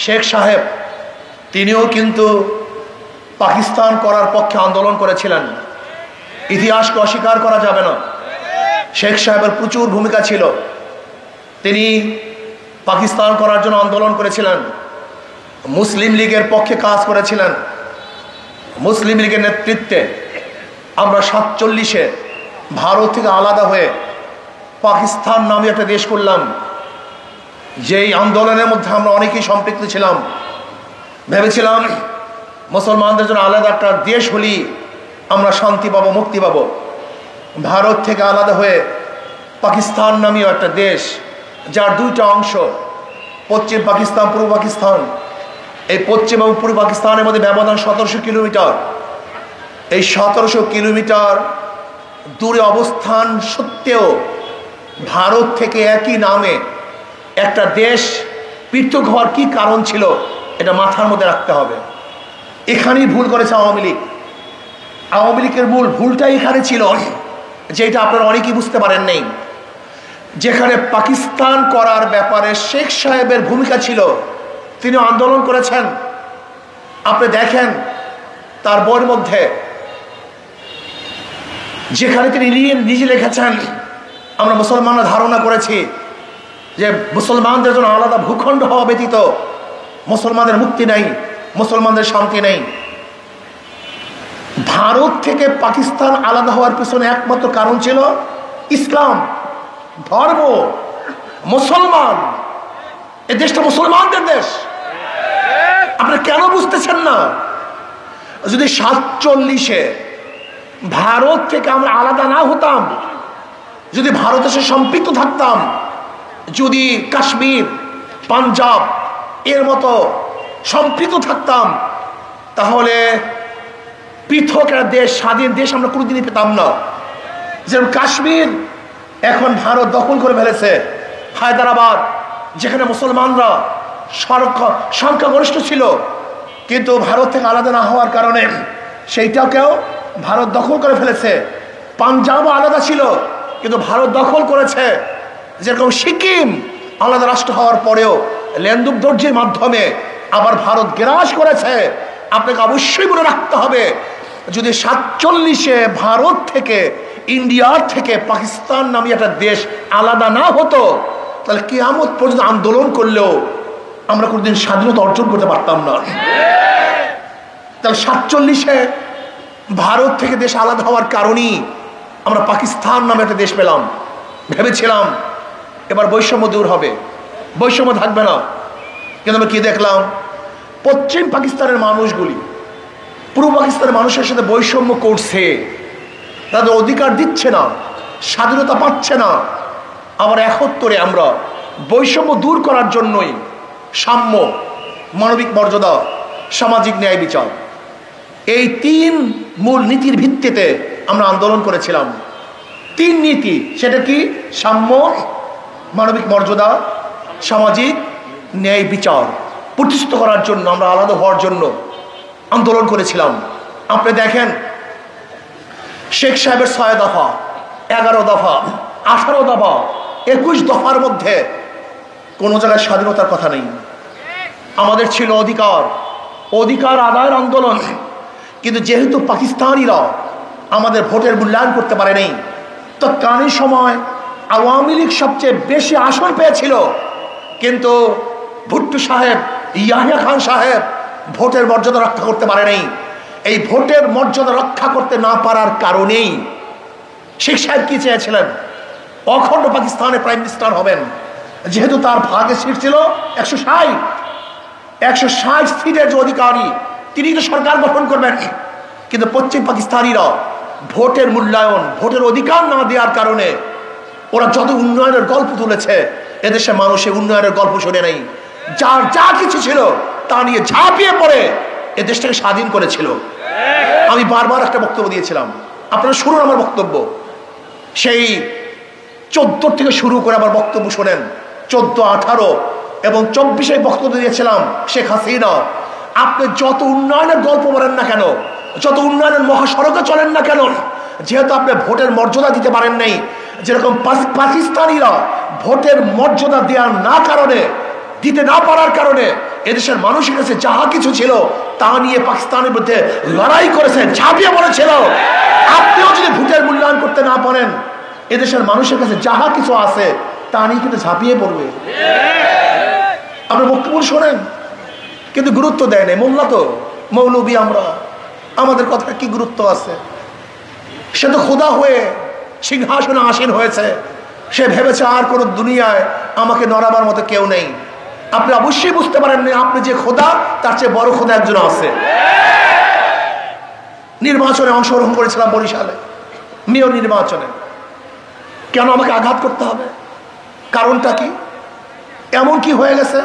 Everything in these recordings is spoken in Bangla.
শেখ সাহেব তিনিও কিন্তু পাকিস্তান করার পক্ষে আন্দোলন করেছিলেন। ইতিহাসকে অস্বীকার করা যাবে না। শেখ সাহেবের প্রচুর ভূমিকা ছিল। তিনি পাকিস্তান করার জন্য আন্দোলন করেছিলেন, মুসলিম লীগের পক্ষে কাজ করেছিলেন। মুসলিম লীগের নেতৃত্বে আমরা 47-এ ভারত থেকে আলাদা হয়ে পাকিস্তান নামে একটা দেশ করলাম। যেই আন্দোলনের মধ্যে আমরা অনেকেই সম্পৃক্ত ছিলাম। ভেবেছিলাম মুসলমানদের জন্য আলাদা একটা দেশ হলেই আমরা শান্তি পাবো, মুক্তি পাবো। ভারত থেকে আলাদা হয়ে পাকিস্তান নামীয় একটা দেশ, যার দুইটা অংশ, পশ্চিম পাকিস্তান, পূর্ব পাকিস্তান। এই পশ্চিম এবং পূর্ব পাকিস্তানের মধ্যে ব্যবধান 1700 কিলোমিটার। এই 1700 কিলোমিটার দূরে অবস্থান সত্ত্বেও ভারত থেকে একই নামে একটা দেশ পৃথক হওয়ার কি কারণ ছিল, এটা মাথার মধ্যে রাখতে হবে। এখানেই ভুল করেছে আওয়ামী লীগ। আওয়ামী লীগের মূল ভুলটাই এখানে ছিল, যেটা আপনারা অনেকেই বুঝতে পারেন নাই। যেখানে পাকিস্তান করার ব্যাপারে শেখ সাহেবের ভূমিকা ছিল, তিনি আন্দোলন করেছেন। আপনি দেখেন তার বইয়ের মধ্যে, যেখানে তিনি নিজে লিখেছেন, আমরা মুসলমানরা ধারণা করেছি যে মুসলমানদের জন্য আলাদা ভূখণ্ড হওয়া ব্যতীত মুসলমানদের মুক্তি নেই, মুসলমানদের শান্তি নেই। ভারত থেকে পাকিস্তান আলাদা হওয়ার পিছনে একমাত্র কারণ ছিল ইসলাম ধর্ম, মুসলমান। এই দেশটা মুসলমানদের দেশ। আপনি কেন বুঝতেছেন না? যদি 47-এ ভারত থেকে আমরা আলাদা না হতাম, যদি ভারতের সাথে সম্পৃক্ত থাকতাম, যদি কাশ্মীর, পাঞ্জাব এর মতো সম্পৃক্ত থাকতাম, তাহলে পৃথক একটা দেশ, স্বাধীন দেশ আমরা কোনোদিনই পেতাম না। যেমন কাশ্মীর এখন ভারত দখল করে ফেলেছে। হায়দ্রাবাদ, যেখানে মুসলমানরা সংখ্যাগরিষ্ঠ ছিল, কিন্তু ভারত থেকে আলাদা না হওয়ার কারণে সেইটাকেও ভারত দখল করে ফেলেছে। পাঞ্জাবও আলাদা ছিল, কিন্তু ভারত দখল করেছে। যেরকম সিকিম আলাদা রাষ্ট্র হওয়ার পরেও লেনদুক দর্জির মাধ্যমে আবার ভারত গ্রাস করেছে। আপনাকে অবশ্যই মনে রাখতে হবে, যদি 47-এ ভারত থেকে, ইন্ডিয়ার থেকে পাকিস্তান নামে একটা দেশ আলাদা না হতো, তাহলে কিয়ামত পর্যন্ত আন্দোলন করলেও আমরা কোনোদিন স্বাধীনতা অর্জন করতে পারতাম না। তাহলে 47-এ ভারত থেকে দেশ আলাদা হওয়ার কারণেই আমরা পাকিস্তান নামে একটা দেশ পেলাম। ভেবেছিলাম এবার বৈষম্য দূর হবে, বৈষম্য থাকবে না। কিন্তু আমরা কি দেখলাম? পশ্চিম পাকিস্তানের মানুষগুলি পূর্ব পাকিস্তানের মানুষের সাথে বৈষম্য করছে, তাদের অধিকার দিচ্ছে না, স্বাধীনতা পাচ্ছে না। আবার 71-এ আমরা বৈষম্য দূর করার জন্যই সাম্য, মানবিক মর্যাদা, সামাজিক ন্যায় বিচার, এই 3 মূল নীতির ভিত্তিতে আমরা আন্দোলন করেছিলাম। 3 নীতি, সেটা কি? সাম্য, মানবিক মর্যাদা, সামাজিক ন্যায় বিচার প্রতিষ্ঠিত করার জন্য, আমরা আলাদা হওয়ার জন্য আন্দোলন করেছিলাম। আপনি দেখেন শেখ সাহেবের 6 দফা, 11 দফা, 18 দফা, 21 দফার মধ্যে কোনো জায়গায় স্বাধীনতার কথা নেই। আমাদের ছিল অধিকার, অধিকার আদায়ের আন্দোলন। কিন্তু যেহেতু পাকিস্তানিরা আমাদের ভোটের মূল্যায়ন করতে পারে নাই, তৎকালীন সময় আওয়ামী লীগ সবচেয়ে বেশি আসন পেয়েছিল, কিন্তু ভুট্টো সাহেব, ইয়াহিয়া খান সাহেব ভোটের মর্যাদা রক্ষা করতে পারে নাই। এই ভোটের মর্যাদা রক্ষা করতে না পারার কারণেই শেখ সাহেব কি চেয়েছিলেন? অখণ্ড পাকিস্তানের প্রাইম মিনিস্টার হবেন। যেহেতু তার ভাগে সিট ছিল 160 সিটের যে অধিকারী, তিনি তো সরকার গঠন করবেন। কিন্তু পশ্চিম পাকিস্তানিরা ভোটের মূল্যায়ন, ভোটের অধিকার না দেওয়ার কারণে ওরা যত উন্নয়নের গল্প তুলেছে, এদেশে মানুষের উন্নয়নের গল্প শুনে নেই। যার যা কিছু ছিল তা নিয়ে ঝাঁপিয়ে পড়ে এ দেশটাকে স্বাধীন করেছিল। আমি বারবার একটা বক্তব্য দিয়েছিলাম, আপনারা শুনুন আমার বক্তব্য। সেই 14 থেকে শুরু করে আমার বক্তব্য শোনেন। 14, 18 এবং 24-এ বক্তব্য দিয়েছিলাম শেখ হাসিনা। আপনি যত উন্নয়নের গল্প বলেন না কেন, যত উন্নয়নের মহাসড়কে চলেন না কেন, যেহেতু আপনি ভোটের মর্যাদা দিতে পারেন নাই, যেরকম পাকিস্তানিরা ভোটের মর্যাদা দেওয়ার না কারণে, দিতে না পারার কারণে এদেশের মানুষের কাছে যাহা কিছু ছিল তা নিয়ে পাকিস্তানের বিরুদ্ধে লড়াই করেছেন, ঝাঁপিয়ে পড়েছিল। আপনিও যদি ভোটের মূল্যায়ন করতে না পারেন, এদেশের মানুষের কাছে যাহা কিছু আছে তা নিয়ে কিন্তু ঝাঁপিয়ে পড়বে। আপনি বক্তব্য শোনেন, কিন্তু গুরুত্ব দেয় নাই। মোল্লা তো মৌলবী, আমরা আমাদের কথা কি গুরুত্ব আছে? সে তো খোদা হয়ে সিংহাসনে আসীন হয়েছে। সে ভেবেছে আর কোনো দুনিয়ায় আমাকে নড়াবার মতো কেউ নেই। আপনি অবশ্যই বুঝতে পারেন না, আপনি যে খোদা তার চেয়ে বড় খোদা একজন আছে। নির্বাচনে অংশগ্রহণ করেছিলাম বরিশালে, মেয়র নির্বাচনে। কেন আমাকে আঘাত করতে হবে? কারণটা কি? এমন কি হয়ে গেছে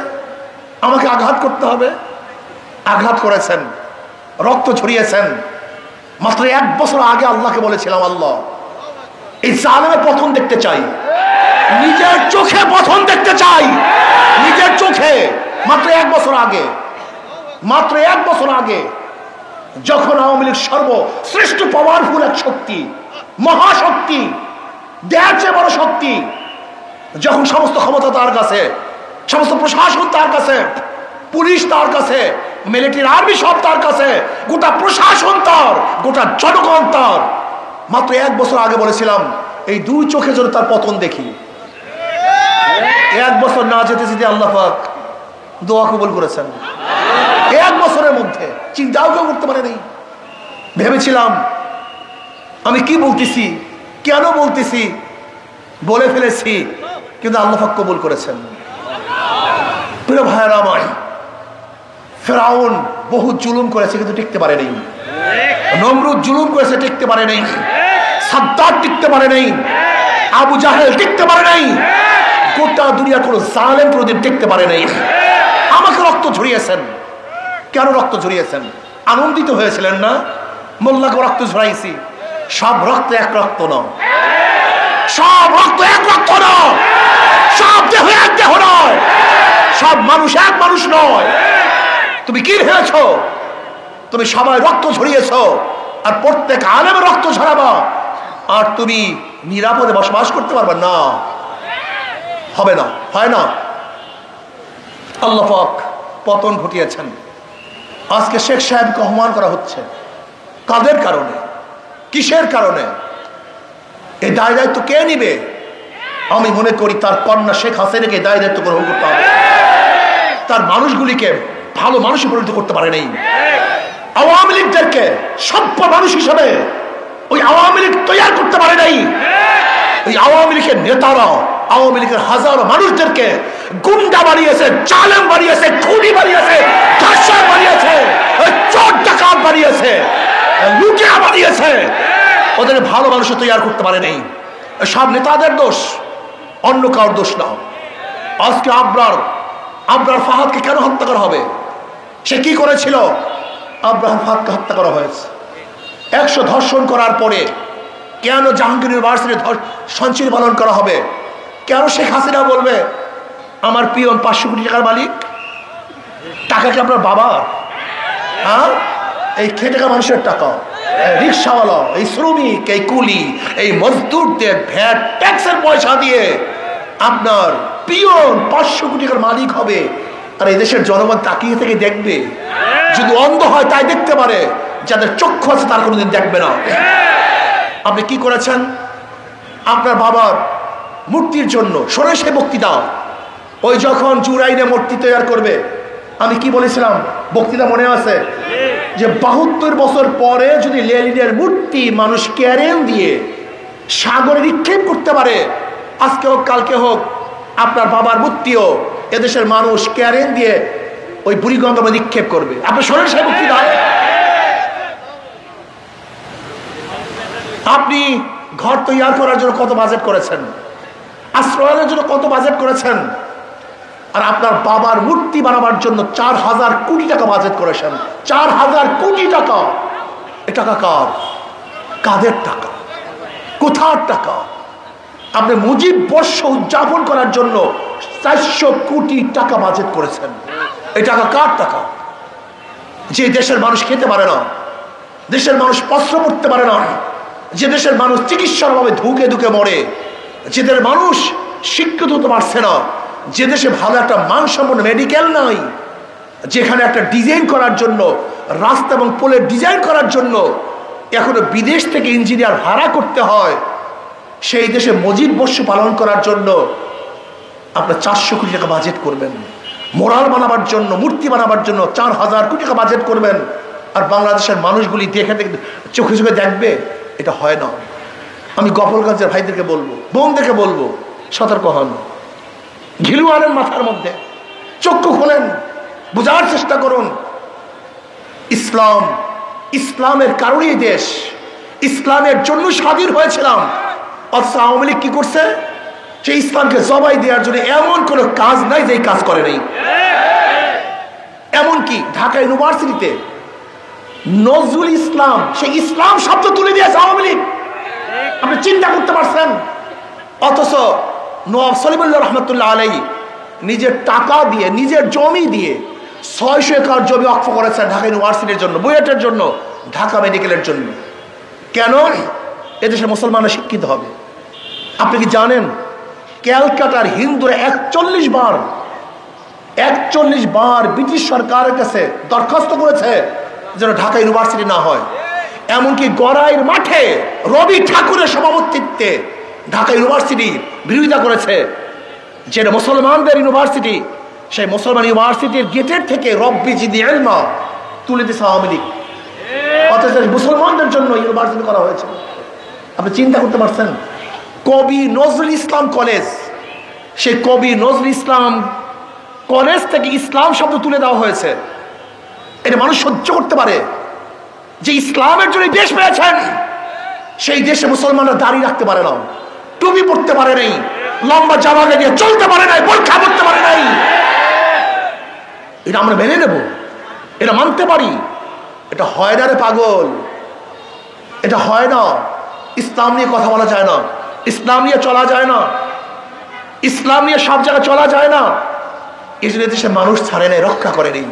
আমাকে আঘাত করতে হবে? আঘাত করেছেন, রক্ত ঝরিয়েছেন। মাত্র 1 বছর আগে আল্লাহকে বলেছিলাম, আল্লাহ এই জালেমের পতন দেখতে চাই, নিজের চোখে পতন দেখতে চাই, নিজের চোখে। মাত্র 1 বছর আগে, মাত্র 1 বছর আগে, যখন আওয়ামী লীগ সর্বশ্রেষ্ঠ পাওয়ারফুল এক শক্তি, মহাশক্তি, দেয়ার চেয়ে বড় শক্তি, যখন সমস্ত ক্ষমতা তার কাছে, সমস্ত প্রশাসন তার কাছে, পুলিশ তার কাছে, মিলিটারি আর্মি সব তার কাছে, গোটা প্রশাসন তার, গোটা জনগণ তার। মাত্র 1 বছর আগে বলেছিলাম এই 2 চোখে যেন তার পতন দেখি। 1 বছর না যেতে যেতে আল্লাহ পাক দোয়া কবুল করেছেন। 1 বছরের মধ্যে চিন্তাও কেউ করতে পারেনি। ভেবেছিলাম আমি কি বলতেছি, কেন বলতেছি, বলে ফেলেছি, কিন্তু আল্লাহ পাক কবুল করেছেন। প্রিয় ভাইয়েরা আমার, ফেরাউন বহু জুলুম করেছে কিন্তু টিকতে পারে নাই। নমরুদ জুলুম করেছে, টিকতে পারে নাই। সাদ্দাত টিকতে পারে নাই। আবু জাহেল টিকতে পারে নাই। গোটা দুনিয়ার কোন জালেম কোনদিন টিকতে পারে নাই। আমাকে রক্ত ঝরিয়েছেন। কেন রক্ত ঝরিয়েছেন? আনন্দিত হয়েছিলেন না? মোল্লাকে রক্ত ঝরাইছি। সব রক্ত এক রক্ত নয়, সব রক্ত এক রক্ত নয়, সব দেহ এক দেহ নয়, সব মানুষ এক মানুষ নয়। তুমি কি ভেবেছ তুমি সবাই রক্ত ঝরিয়েছ আর প্রত্যেক আলেমের রক্ত ঝরাবা আর তুমি নিরাপদে বসবাস করতে পারবে না? হবে না, হয় না। আল্লাহ পাক পতন ঘটিয়েছেন। আজকে শেখ সাহেবকে অপমান করা হচ্ছে। কাদের কারণে? কিসের কারণে? এই দায় দায়িত্ব কে নিবে? আমি মনে করি তার কন্যা শেখ হাসিনাকে দায় দায়িত্ব গ্রহণ করতে হবে। তার মানুষগুলিকে ভালো মানুষে পরিণত করতে পারে নাই। আওয়ামী লীগদেরকে সভ্য মানুষ হিসেবে ওই আওয়ামী লীগ তৈরি করতে পারে নাই। ওই আওয়ামী লীগের নেতারা আওয়ামী লীগের হাজারো মানুষদেরকে গুন্ডা বানিয়েছে, জালেম বানিয়েছে, খুনি বানিয়েছে, ধর্ষক বানিয়েছে, চোর ডাকাত বানিয়েছে, লুটিয়া বানিয়েছে। ওদের ভালো মানুষ তৈরি করতে পারে নাই। সব নেতাদের দোষ, অন্য কারোর দোষ না। আজকে আবরার ফাহাদকে কেন হত্যা করা হবে? সে কি করেছিল? আবরার ফাহাদকে হত্যা করা হয়েছে। 100 ধর্ষণ করার পরে কেন জাহাঙ্গীর ইউনিভার্সিটি সঞ্চয় পালন করা হবে? কেন শেখ হাসিনা বলবে আমার পিয়ন 500 কোটি টাকার মালিক? টাকা কি আপনার বাবার? হ্যাঁ, এই খেটে খাওয়া মানুষের টাকা, রিক্সাওয়ালা, এই শ্রমিক, এই কুলি, এই মজদুরদের ভ্যাট ট্যাক্সের পয়সা দিয়ে আপনার পিয়ন 500 কোটি টাকার মালিক হবে। আর এই দেশের জনগণ তাকিয়ে থেকে দেখবে। যদি অন্ধ হয় তাই দেখতে পারে, যাদের চক্ষু আছে তার কোনোদিন দেখবে না। আপনি কি করেছেন? আপনার বাবার মূর্তির জন্য শোনে সে বক্তৃতা, ওই যখন চুরাইনে মূর্তি তৈরি করবে, আমি কি বলেছিলাম বক্তৃতা মনে আছে? যে 72 বছর পরে যদি লেনিনের মূর্তি মানুষ ক্যারেন দিয়ে সাগরে নিক্ষেপ করতে পারে, আজকে হোক কালকে হোক আপনার বাবার মূর্তিও এদেশের মানুষ ক্যারেন দিয়ে ওই বুড়িগঙ্গা নিক্ষেপ করবে। আপনি শোনেন সেই বক্তৃতা? আপনি ঘর তৈরি করার জন্য কত বাজেট করেছেন, আশ্রয়ের জন্য কত বাজেট করেছেন, আর আপনার বাবার মূর্তি বানাবার জন্য 4000 কোটি টাকা বাজেট করেছেন। 4000 কোটি টাকা। এ টাকা কার? কাদের টাকা? কোথার টাকা? আপনি মুজিব বর্ষ উদযাপন করার জন্য 400 কোটি টাকা বাজেট করেছেন। এই টাকা কার টাকা? যে দেশের মানুষ খেতে পারে না, দেশের মানুষ বস্ত্র পরতে পারে না, যে দেশের মানুষ চিকিৎসার অভাবে ধুকে ধুকে মরে, যে দেশের মানুষ শিক্ষিত হতে পারছে না, যে দেশে ভালো একটা মানসম্পন্ন মেডিকেল নাই, যেখানে একটা ডিজাইন করার জন্য, রাস্তা এবং পোলের ডিজাইন করার জন্য এখনো বিদেশ থেকে ইঞ্জিনিয়ার ভাড়া করতে হয়, সেই দেশে মসজিদ বর্ষ পালন করার জন্য আপনার 400 কোটি টাকা বাজেট করবেন, মোরাল বানাবার জন্য, মূর্তি বানাবার জন্য 4000 কোটি টাকা বাজেট করবেন, আর বাংলাদেশের মানুষগুলি দেখে চোখে চোখে দেখবে? এটা হয় না। আমি গোপালগঞ্জের ভাইদেরকে বলবো, বোনদেরকে বলবো, সতর্ক হন, ঘিলু আনেন মাথার মধ্যে, চক্ষু খোলেন, বোঝার চেষ্টা করুন। ইসলাম, ইসলামের কারণেই দেশ, ইসলামের জন্য স্বাধীন হয়েছিলাম। অথচ আওয়ামী লীগ কি করছে? সেই ইসলামকে জবাই দেওয়ার জন্য এমন কোনো কাজ নাই যে কাজ করে নেই। এমনকি ঢাকা ইউনিভার্সিটিতে নজরুল ইসলাম, সেই ইসলাম শব্দ তুলে দিয়েছে আওয়ামী লীগ। আপনি চিন্তা করতে পারছেন? অথচ নওয়াব সলিমুল্লাহ রহমতুল্লাহ আলাইহি নিজের টাকা দিয়ে, নিজের জমি দিয়ে 600 একর জমি ওয়াকফ করেছেন ঢাকা ইউনিভার্সিটির জন্য, বুয়েটের জন্য, ঢাকা মেডিকেলের জন্য। কেন? এদেশে মুসলমানরা শিক্ষিত হবে। আপনি কি জানেন ক্যালকাটার হিন্দুরা 41 বার ব্রিটিশ সরকারের কাছে দরখাস্ত করেছে যেন ঢাকা ইউনিভার্সিটি না হয়। এমনকি গড়াইয়ের মাঠে রবি ঠাকুরের সভাপতিত্বে ঢাকা ইউনিভার্সিটি বিরোধিতা করেছে, যেটা মুসলমানদের ইউনিভার্সিটি। সেই মুসলমান ইউনিভার্সিটির গেটের থেকে রব্বি জিদি ইলমা তুলে দিয়েছে আওয়ামী লীগ, অথচ মুসলমানদের জন্য ইউনিভার্সিটি করা হয়েছে। আপনি চিন্তা করতে পারছেন? কবি নজরুল ইসলাম কলেজ, সেই কবি নজরুল ইসলাম কলেজ থেকে ইসলাম শব্দ তুলে দেওয়া হয়েছে। এটা মানুষ সহ্য করতে পারে? যে ইসলামের জন্য দেশ পেয়েছেন, সেই দেশে মুসলমানরা দাড়ি রাখতে পারে না, টুপি পড়তে পারে নাই, লম্বা জামা দিয়ে চলতে পারে নাই, বোরকা পড়তে পারে নাই। এটা আমরা মেনে নেব? এটা মানতে পারি? এটা হয় না রে পাগল, এটা হয় না। ইসলাম নিয়ে কথা বলা যায় না, ইসলাম নিয়ে চলা যায় না, ইসলাম নিয়ে সব জায়গায় চলা যায় না। এই জন্য দেশে মানুষ ছাড়ে নাই, রক্ষা করে নেই।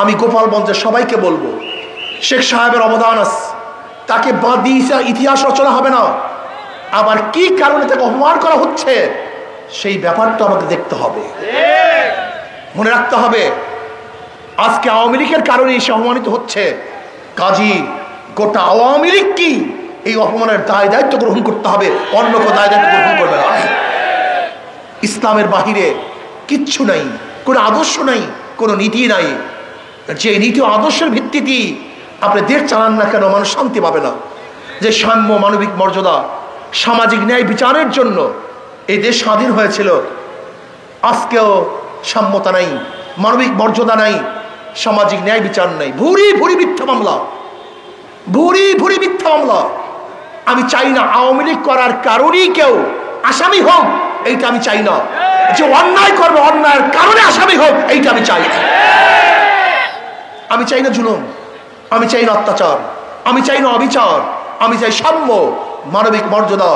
আমি গোপালগঞ্জের সবাইকে বলবো, শেখ সাহেবের অবদান আছে, তাকে বাদ দিয়ে ইতিহাস রচনা হবে না। আবার কি কারণে তাকে অপমান করা হচ্ছে সেই ব্যাপারটা আমাকে দেখতে হবে, মনে রাখতে হবে। আজকে আওয়ামী লীগের কারণে সে অপমানিত হচ্ছে, কাজী গোটা আওয়ামী লীগ কি এই অপমানের দায় দায়িত্ব গ্রহণ করতে হবে, অন্য কেউ দায় দায়িত্ব গ্রহণ করবে না। ইসলামের বাহিরে কিচ্ছু নাই, কোনো আদর্শ নাই, কোনো নীতি নাই। যে নীতি আদর্শের ভিত্তিতে আপনি দেশ চালান না কেন, মানুষ শান্তি পাবে না। যে সাম্য, মানবিক মর্যাদা, সামাজিক ন্যায় বিচারের জন্য এই দেশ স্বাধীন হয়েছিল, আজকেও সাম্যতা নাই, মানবিক মর্যাদা নাই, সামাজিক ন্যায় বিচার নাই। ভুরি ভুরি মিথ্যা মামলা, ভুরি ভুরি মিথ্যা মামলা। আমি চাই না আওয়ামী লীগ করার কারণেই কেউ আসামি হোক, এইটা আমি চাই না। যে অন্যায় করবে, অন্যায়ের কারণে আসামি হোক, এইটা আমি চাই না। আমি চাই না জুলুম, আমি চাই না অত্যাচার, আমি চাই না অবিচার, আমি চাই সাম্য, মানবিক মর্যাদা,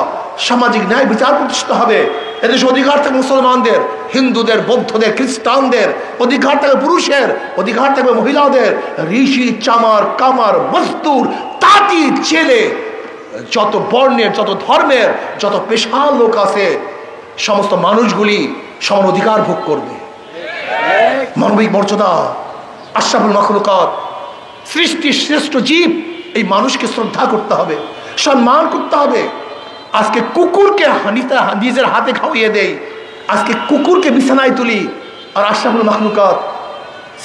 সামাজিক ন্যায় বিচার প্রতিষ্ঠিত হবে। এদেশে অধিকার থাকবে মুসলমানদের, হিন্দুদের, বৌদ্ধদের, খ্রিস্টানদের, অধিকার থাকবে পুরুষের, অধিকার থাকবে মহিলাদের, ঋষি, চামার, কামার, মজদুর, তাঁতি, ছেলে, যত বর্ণের, যত ধর্মের, যত পেশার লোক আছে, সমস্ত মানুষগুলি সমান অধিকার ভোগ করবে। মানবিক মর্যাদা, আশরাফুল মাখলুকাত, সৃষ্টির শ্রেষ্ঠ জীব, এই মানুষকে শ্রদ্ধা করতে হবে, সম্মান করতে হবে। আজকে কুকুরকে নিজের হাতে খাওয়িয়ে দেই, আজকে কুকুরকে বিছানায় তুলি, আর আশরাফুল মাখলুকাত,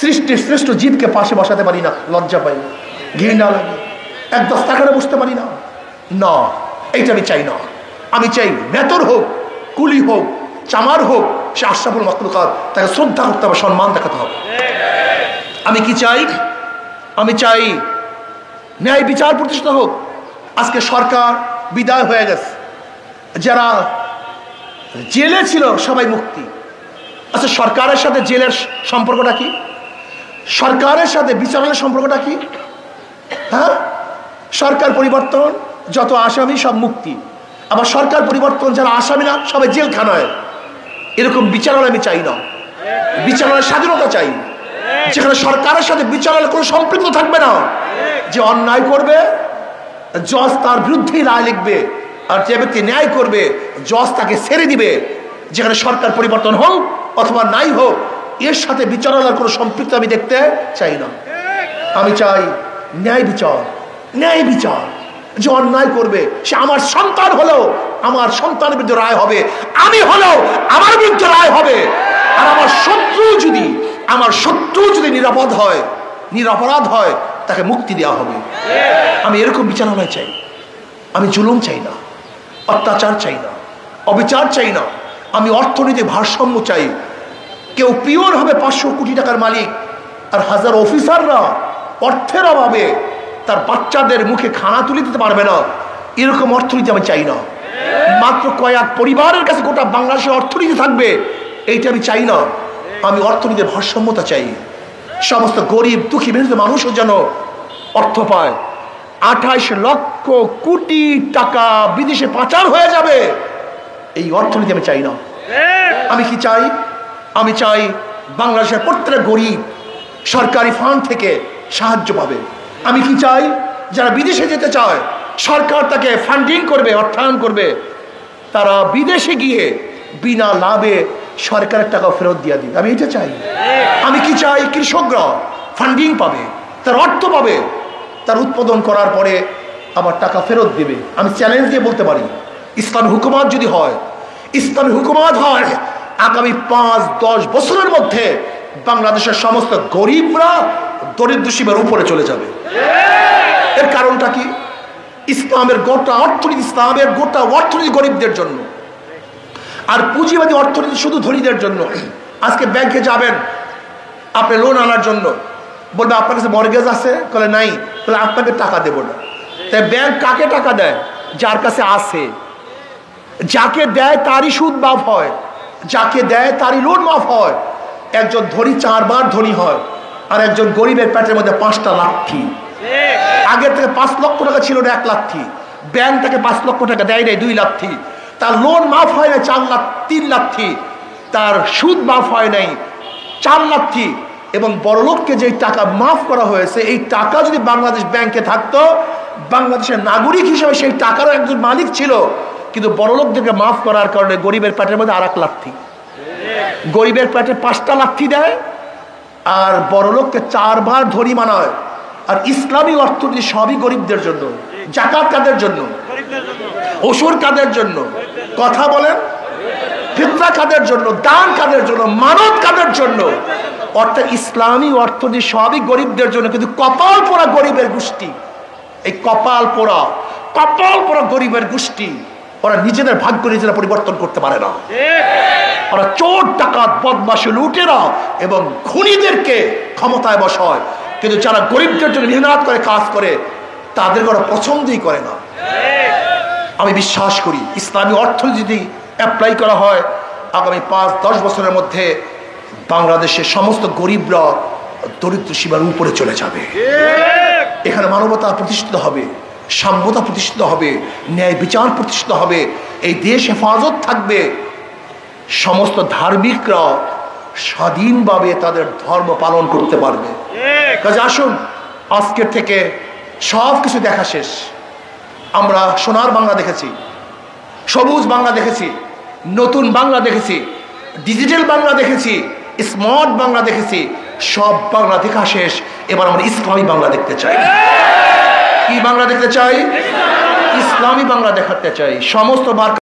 সৃষ্টির শ্রেষ্ঠ জীবকে পাশে বসাতে পারি না, লজ্জা পাই, ঘৃণা লাগে, এক দস্তাখানে বসতে পারি না। না, এইটা আমি চাই না। আমি চাই মেতর হোক, কুলি হোক, চামার হোক, সে আশরাফুল মাখলুকাত, তাকে শ্রদ্ধা করতে হবে, সম্মান দেখাতে হবে। আমি কি চাই? আমি চাই ন্যায় বিচার প্রতিষ্ঠিত হোক। আজকে সরকার বিদায় হয়ে গেছে, যারা জেলে ছিল সবাই মুক্তি। আচ্ছা, সরকারের সাথে জেলের সম্পর্কটা কি? সরকারের সাথে বিচারের সম্পর্কটা কি? হ্যাঁ, সরকার পরিবর্তন, যত আসামি সব মুক্তি। আবার সরকার পরিবর্তন, যারা আসামি না সবাই জেলখানায়। এরকম বিচারালয় আমি চাই না। বিচারালয়ের স্বাধীনতা চাই, যেখানে সরকারের সাথে বিচারালয় কোনো সম্পৃক্ত থাকবে না। যে অন্যায় করবে জজ তার বিরুদ্ধেই রায় লিখবে, আর যে ব্যক্তি ন্যায় করবে জজ তাকে ছেড়ে দিবে। যেখানে সরকার পরিবর্তন হোক অথবা নাই হোক, এর সাথে বিচারালয়ের কোনো সম্পৃক্ত আমি দেখতে চাই না। আমি চাই ন্যায় বিচার, ন্যায় বিচার। যে অন্যায় করবে সে আমার সন্তান হলেও আমার সন্তানের বিরুদ্ধে রায় হবে, আমি হলেও আমার বিরুদ্ধে রায় হবে। আর আমার শত্রু যদি নিরাপদ হয়, নিরপরাধ হয়, তাকে মুক্তি দেওয়া হবে। আমি এরকম বিচারালয় চাই। আমি জুলুম চাই না, অত্যাচার চাই না, অবিচার চাই না। আমি অর্থনীতির ভারসাম্য চাই। কেউ পিওর হবে 500 কোটি টাকার মালিক, আর হাজার অফিসাররা অর্থের অভাবে তার বাচ্চাদের মুখে খানা তুলে দিতে পারবে না। এরকম অর্থনীতি আমি চাই না। মাত্র কয়েক পরিবারের কাছে গোটা বাংলাদেশের অর্থনীতি থাকবে, এইটা আমি চাই না। আমি অর্থনীতির ভারসাম্যতা চাই। সমস্ত গরিব দুঃখী মেহনত মানুষও যেন অর্থ পায়। 28 লক্ষ কোটি টাকা বিদেশে পাচার হয়ে যাবে, এই অর্থনীতি আমি চাই না। আমি কি চাই? আমি চাই বাংলাদেশের প্রত্যেক গরিব সরকারি ফান্ড থেকে সাহায্য পাবে। আমি কি চাই? যারা বিদেশে যেতে চায় সরকার তাকে ফান্ডিং করবে, অর্থায়ন করবে, তারা বিদেশে গিয়ে বিনা লাভে সরকারের টাকা ফেরত দিয়ে দিবে। আমি এটা চাই। আমি কি চাই? কৃষকরা ফান্ডিং পাবে, তার অর্থ পাবে, তার উৎপাদন করার পরে আবার টাকা ফেরত দেবে। আমি চ্যালেঞ্জ দিয়ে বলতে পারি, ইসলামী হুকুমত যদি হয়, ইসলামী হুকুমত হয়, আগামী 5-10 বছরের মধ্যে বাংলাদেশের সমস্ত গরিবরা দরিদ্র সীমার উপরে চলে যাবে। এর কারণটা কি? ইসলামের গোটা অর্থনীতি গরিবদের জন্য, আর পুঁজিবাদী অর্থনীতি শুধু ধনীদের জন্য। আজকে ব্যাংকে যাবেন আপনি লোন আনার জন্য, বলবে আপনার কাছে মর্গেজ আছে, বলে নাই, বলে আপনাকে টাকা দেবো না। তাই ব্যাংক কাকে টাকা দেয়? যার কাছে আছে। যাকে দেয় তারই সুদ মাফ হয়, যাকে দেয় তারই লোন মাফ হয়। একজন ধনী 4 বার ধনী হয়, আর একজন গরিবের পেটের মধ্যে 5টা লাথি। আগের থেকে 5 লক্ষ টাকা ছিল না 1 লাথি, ব্যাংক তাকে 5 লক্ষ টাকা দেয় নাই 2 লাথি। তার লোন মাফ হয় না 3 লাথি, তার সুদ মাফ হয় নাই 4 লাথি। এবং বড়লোককে যে টাকা মাফ করা হয়েছে, এই টাকা যদি বাংলাদেশ ব্যাংকে থাকতো, বাংলাদেশের নাগরিক হিসেবে সেই টাকারও একজন মালিক ছিল। কিন্তু বড়লোকদেরকে মাফ করার কারণে গরিবের পেটের মধ্যে আর 1 লাথি। গরিবের পেটে 5টা লাথি দেয়, আর বড়লোককে 4 বার ধনী মানায়। আর ইসলামী অর্থনীতি সবই গরিবদের জন্য। জাকাত কাদের জন্য? ওসুর কাদের জন্য? কথা বলেন। ফিতরা কাদের জন্য? দান কাদের জন্য? মানত কাদের জন্য? অর্থাৎ ইসলামী অর্থনীতি সবই গরিবদের জন্য। কিন্তু কপাল পোড়া গরিবের গোষ্ঠী, এই কপাল পোড়া গরিবের গোষ্ঠী, ওরা নিজেদের ভাগ্য নিজেরা পরিবর্তন করতে পারে না। ওরা চোর, ডাকাত, বদমাশ, লুটেরা এবং খুনিদেরকে ক্ষমতায় বসায়, কিন্তু যারা গরিবদের জন্য মেহনত করে, কাজ করে, তাদেরকে ওরা পছন্দই করে না। আমি বিশ্বাস করি ইসলামী অর্থনীতি যদি অ্যাপ্লাই করা হয়, আগামী 5-10 বছরের মধ্যে বাংলাদেশের সমস্ত গরিবরা দরিদ্র সীমার উপরে চলে যাবে। এখানে মানবতা প্রতিষ্ঠিত হবে, সাম্যতা প্রতিষ্ঠিত হবে, ন্যায় বিচার প্রতিষ্ঠিত হবে, এই দেশ হেফাজত থাকবে। সমস্ত ধার্মিকরা স্বাধীনভাবে তাদের ধর্ম পালন করতে পারবে। কাজে আসুন, আজকের থেকে সব কিছু দেখা শেষ। আমরা সোনার বাংলা দেখেছি, সবুজ বাংলা দেখেছি, নতুন বাংলা দেখেছি, ডিজিটাল বাংলা দেখেছি, স্মার্ট বাংলা দেখেছি। সব বাংলা দেখা শেষ। এবার আমরা ইসলামী বাংলা দেখতে চাই। কি বাংলা দেখতে চাই? ইসলামী বাংলা দেখাতে চাই। সমস্ত